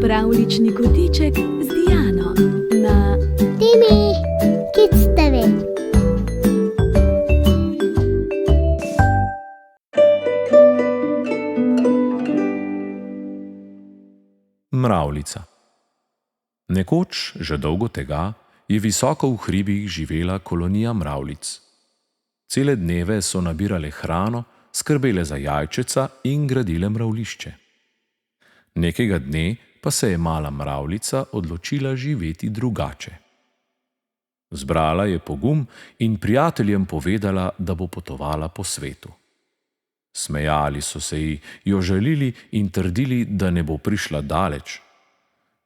Pravljični kotiček z Diano na Timi Kids TV. Mravljica. Nekoč, že dolgo tega, je visoko v hribih živela kolonija mravljic. Cele dneve so nabirale hrano, skrbele za jajčeca in gradile mravljišče. Nekega dne pa se je mala mravljica odločila živeti drugače. Zbrala je pogum in prijateljem povedala, da bo potovala po svetu. Smejali so se ji, jo žalili in trdili, da ne bo prišla daleč.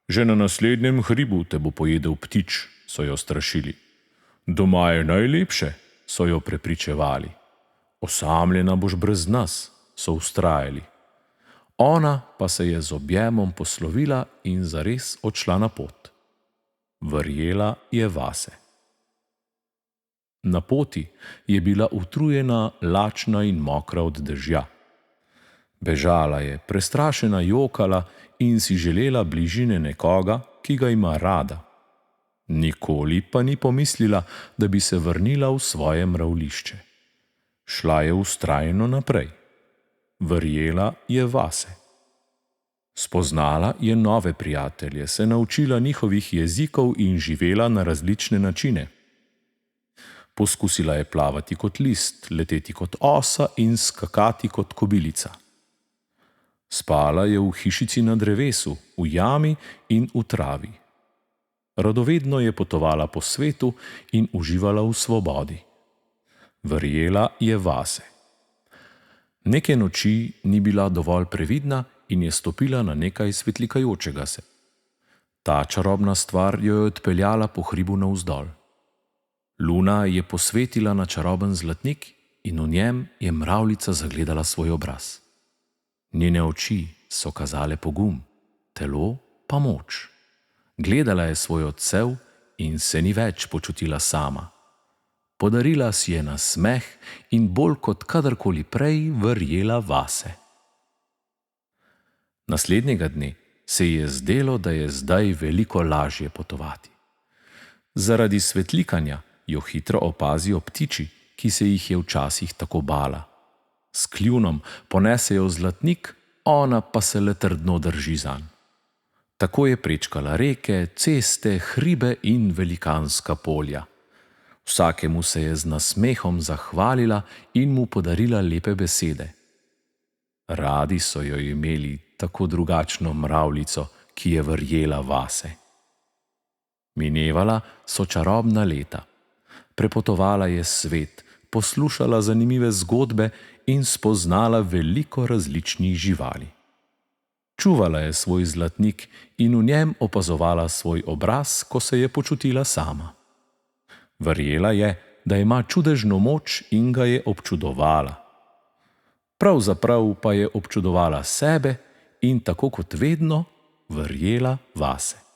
Že na naslednjem hribu te bo pojedel ptič, so jo strašili. Doma je najlepše, so jo prepričevali. Osamljena boš brez nas, so vztrajali. Ona pa se je z objemom poslovila in zares odšla na pot. Verjela je vase. Na poti je bila utrujena, lačna in mokra od dežja. Bežala je, prestrašena jokala in si želela bližine nekoga, ki ga ima rada. Nikoli pa ni pomislila, da bi se vrnila v svoje mravljišče. Šla je vztrajno naprej. Verjela je vase. Spoznala je nove prijatelje, se naučila njihovih jezikov in živela na različne načine. Poskusila je plavati kot list, leteti kot osa in skakati kot kobilica. Spala je v hišici na drevesu, v jami in v travi. Radovedno je potovala po svetu in uživala v svobodi. Verjela je vase. Neke noči ni bila dovolj previdna in je stopila na nekaj svetlikajočega se. Ta čarobna stvar jo je odpeljala po hribu navzdol. Luna je posvetila na čaroben zlatnik in v njem je mravljica zagledala svoj obraz. Njene oči so kazale pogum, telo pa moč. Gledala je svoj odsev in se ni več počutila sama. Podarila si je nasmeh in bolj kot kadarkoli prej verjela vase. Naslednjega dne se ji je zdelo, da je zdaj veliko lažje potovati. Zaradi svetlikanja jo hitro opazijo ptiči, ki se jih je včasih tako bala. S kljunom ponesejo zlatnik, ona pa se le trdno drži zanj. Tako je prečkala reke, ceste, hribe in velikanska polja. Vsakemu se je z nasmehom zahvalila in mu podarila lepe besede. Radi so jo imeli, tako drugačno mravljico, ki je verjela vase. Minevala so čarobna leta. Prepotovala je svet, poslušala zanimive zgodbe in spoznala veliko različnih živali. Čuvala je svoj zlatnik in v njem opazovala svoj obraz, ko se je počutila sama. Verjela je, da ima čudežno moč in ga je občudovala. Pravzaprav pa je občudovala sebe in tako kot vedno verjela vase.